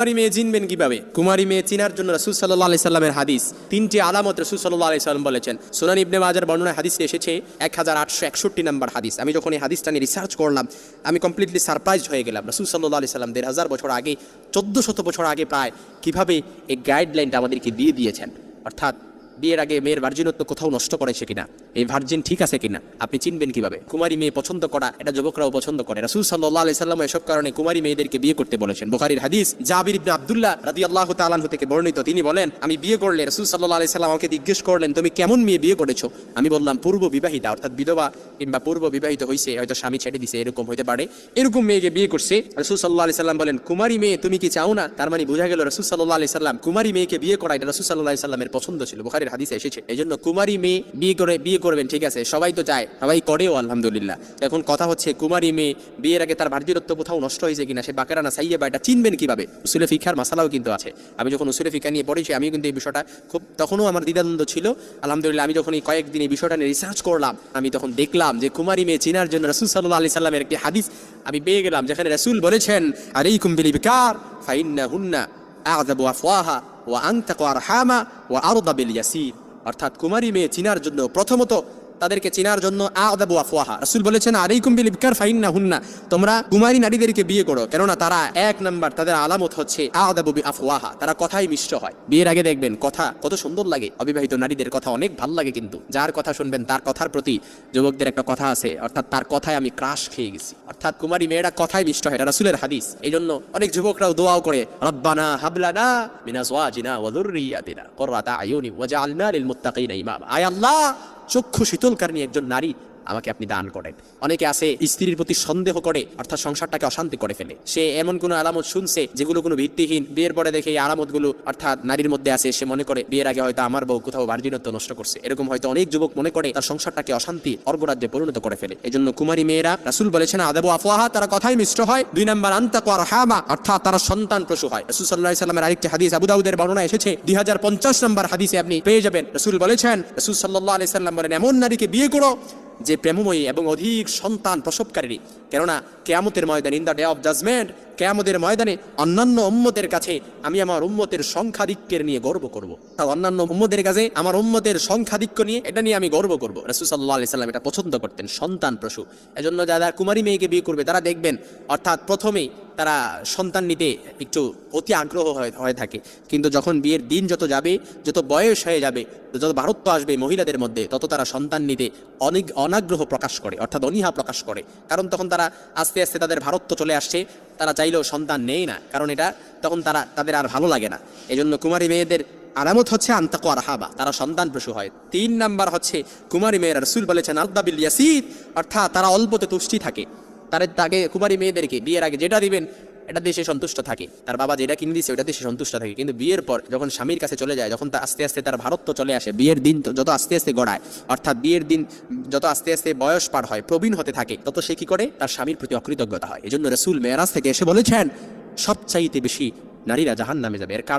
কুমারী মেয়ে চিনবেন কিভাবে? কুমারী মেয়ে চিনার জন্য রাসূল সাল্লাল্লাহু আলাইহি সাল্লামের হাদিস, তিনটি আলামত রাসূল সাল্লাল্লাহু আলাইহি সাল্লাম বলেছেন। সুনান ইবনে মাজার বর্ণনায় হাদিসে এসেছে 1861 নম্বর হাদিস। আমি যখন এই হাদিসটা নিয়ে রিসার্চ করলাম, আমি কমপ্লিটলি সারপ্রাইজ হয়ে গেলাম। রাসূল সাল্লাল্লাহু আলাইহি সাল্লাম 1500 বছর আগে, 1400 বছর আগে প্রায়, কিভাবে এই গাইডলাইনটা আমাদেরকে দিয়ে দিয়েছেন। অর্থাৎ বিয়ের আগে মেয়ের ভার্জিনত্ব কোথাও নষ্ট করেছে কিনা, এই ভার্জিন ঠিক আছে কিনা আপনি চিনবেন কিভাবে? কুমারী মেয়ে পছন্দ করা, এটা যুবকরাও পছন্দ করে। রাসূল সাল্লাল্লাহু আলাইহি সাল্লাম এসব কারণে কুমারী মেয়েদেরকে বিয়ে করতে বলেছেন। বুখারীর হাদিস, জাবির ইবনে আব্দুল্লাহ রাদিয়াল্লাহু তাআলা আনহু থেকে বর্ণিত, তিনি বলেন, আমি বিয়ে করলে রাসূল সাল্লাল্লাহু আলাইহি সাল্লাম আমাকে জিজ্ঞেস করলেন, তুমি কেমন মেয়ে বিয়ে করেছো? আমি বললাম, পূর্ব বিবাহিতা, অর্থাৎ বিধবা কিংবা পূর্ব বিবাহিত হয়েছে, হয়তো স্বামী ছেড়ে দিছে, এরকম হতে পারে, এরকম মেয়েকে বিয়ে করছে। রাসূল সাল্লাল্লাহু আলাইহি সাল্লাম বলেন, কুমারী মেয়ে তুমি কি চাও না? তার মানে বোঝা গেল রাসূল সাল্লাল্লাহু আলাইহি সাল্লাম কুমারী মেয়েকে বিয়ে করা এটা রাসূল সাল্লাল্লাহু আলাইহি সাল্লামের পছন্দ ছিল। বুখারীর হাদিসে এসেছে। এজন্য কুমারী মেয়ে বিয়ে করবেন, ঠিক আছে, সবাই তো চায়, সবাই করেও আলহামদুলিল্লাহ। এখন কথা হচ্ছে, কুমারী মেয়ে বিয়ের আগে তার ভার্জিনত্ব কোথাও নষ্ট হয়েছে কিনা, সে বাকেরা না সাইয়্যিবা, এটা চিনবেন কিভাবে? উসুলে ফিকহার মাসালাও কিন্তু আছে। আমি যখন উসুলে ফিকহ নিয়ে পড়েছি, আমিও কিন্তু এই বিষয়টা খুব, তখনও আমার দ্বিধাদ্বন্দ্ব ছিল। আলহামদুলিল্লাহ আমি যখন এই কয়েকদিন এই বিষয়টা নিয়ে রিসার্চ করলাম, আমি তখন দেখলাম যে কুমারী মেয়ে চিনার জন্য রাসূল সাল্লাল্লাহু আলাইহি সাল্লামের একটি হাদিস আমি পেয়ে গেলাম, যেখানে রাসূল বলেছেন, আলাইকুম বিল ইবকার ফাইন্নাহুন্না আযাবু আফওয়াহা ওয়া আনতাকু আরহামা ওয়া আরদা বিল ইয়াসির। অর্থাৎ কুমারী মেয়ে চিনার জন্য, প্রথমত তাদেরকে চিনার জন্য আদাবু আফওয়াহা, রাসূল বলেছেন, আলাইকুম বিল ইবকার ফাইন্নাহুন্না, তোমরা কুমারী নারীদেরকে বিয়ে করো, কেননা তারা এক নাম্বার, তাদের আলামত হচ্ছে আদাবু আফওয়াহা, তারা কথাই মিষ্ট হয়। বিয়ের আগে দেখবেন কথা কত সুন্দর লাগে, অবিবাহিত নারীদের কথা অনেক ভালো লাগে, কিন্তু যার কথা শুনবেন তার কথার প্রতি যুবকদের একটা কথা আছে, অর্থাৎ তার কথায় আমি ক্রাশ খেয়ে গেছি। অর্থাৎ কুমারী মেয়েরা কথাই মিষ্ট হয়, এটা রাসূলের হাদিস। এই জন্য অনেক যুবকরাও দোয়াও করে, রব্বানা হাবলানা মিন আজওয়াজিনা ওয়া যুররিয়াতিনা কুররাতা আয়ুনি ওয়াজআলনা লিল মুত্তাকিনা ইমামা। আয় আল্লাহ, চক্ষু শীতলকারিণী একজন নারী আমাকে আপনি দান করেন। অনেকে আছে স্ত্রীর প্রতি সন্দেহ করে, অর্থাৎ সংসারটাকে অশান্তি করে ফেলে। সে এমন কোনো আলামত শুনছে যেগুলো কোনো ভিত্তিহীন, বিয়ের পরে দেখে এই আলামতগুলো অর্থাৎ নারীর মধ্যে আছে, সে মনে করে বিয়ের আগে হয়তো আমার বউ কোথাও ভার্জিনত্ব নষ্ট করছে। এরকম হয়তো অনেক যুবক মনে করে তার সংসারটাকে অশান্তি, অর্গরাজ্যে পরিণত করে ফেলে। এই জন্য কুমারী মেয়েরা, রাসূল বলেছেন, আদাবু আফওয়াহা, তারা কথাই মিষ্ট হয়। 2 নাম্বার, আনতাকু আরহামা, অর্থাৎ তারা সন্তান প্রসূ হয়। রাসূল সাল্লাল্লাহু আলাইহি সাল্লামের আরেকটি হাদিস আবু দাউদের বর্ণনা এসেছে, 2050 নম্বর হাদিসে আপনি পেয়ে যাবেন। রাসূল বলেছেন, রাসূল সাল্লাল্লাহু আলাইহি সাল্লাম বলেন, এমন নারীকে বিয়ে করো যে প্রেমময়ী এবং অধিক সন্তান প্রসবকারী, কেননা কিয়ামতের ময়দানে, in the day of judgement, কিয়ামতের ময়দানে অন্যান্য উম্মতের কাছে আমি আমার উম্মতের সংখ্যাধিক্যের নিয়ে গর্ব করব। অন্যান্য উম্মতের কাছে আমার উম্মতের সংখ্যাধিক্য নিয়ে, এটা নিয়ে আমি গর্ব করব। রাসূল সাল্লাল্লাহু আলাইহি সাল্লাম এটা পছন্দ করতেন, সন্তান প্রসূ। এজন্য যারা কুমারী মেয়েকে বিয়ে করবে তারা দেখবেন, অর্থাৎ প্রথমেই তারা সন্তান নিতে একটু অতি আগ্রহ হয়ে থাকে, কিন্তু যখন বিয়ের দিন যত যাবে, যত বয়স হয়ে যাবে, যত ভারত্ব আসবে মহিলাদের মধ্যে, তত তারা সন্তান নিতে অনেক অনাগ্রহ প্রকাশ করে, অর্থাৎ অনীহা প্রকাশ করে। কারণ তখন তারা আস্তে আস্তে তাদের ভারত্ব চলে আসছে, তারা চাইলেও সন্তান নেই না, কারণ এটা তখন তাদের আর ভালো লাগে না। এই জন্য কুমারী মেয়েদের আলামত হচ্ছে আনতাকু আরহামা, তারা সন্তান প্রসূ হয়। 3 নাম্বার হচ্ছে কুমারী মেয়েরা, রাসূল বলেছেন, আরদা বিল ইয়াসির, অর্থাৎ তারা অল্পতে তুষ্টি থাকে। তাকে কুমারী মেয়েদেরকে বিয়ের আগে যেটা দিবেন এটা দিয়ে সে সন্তুষ্ট থাকে, তার বাবা যেটা কিনে দিচ্ছে ওটা দিয়ে সে সন্তুষ্ট থাকে। কিন্তু বিয়ের পর যখন স্বামীর কাছে চলে যায়, যখন আস্তে আস্তে তার ভারত্ব চলে আসে, বিয়ের দিন যত আস্তে আস্তে গড়ায়, অর্থাৎ বিয়ের দিন যত আস্তে আস্তে বয়স পার হয়, প্রবীণ হতে থাকে, তত সে কি করে, তার স্বামীর প্রতি অকৃতজ্ঞতা হয়। এই জন্য রাসূল মেরাজ থেকে এসে বলেছেন, সবচাইতে বেশি নারীরা জাহান্নামে যাবে। এর কারণ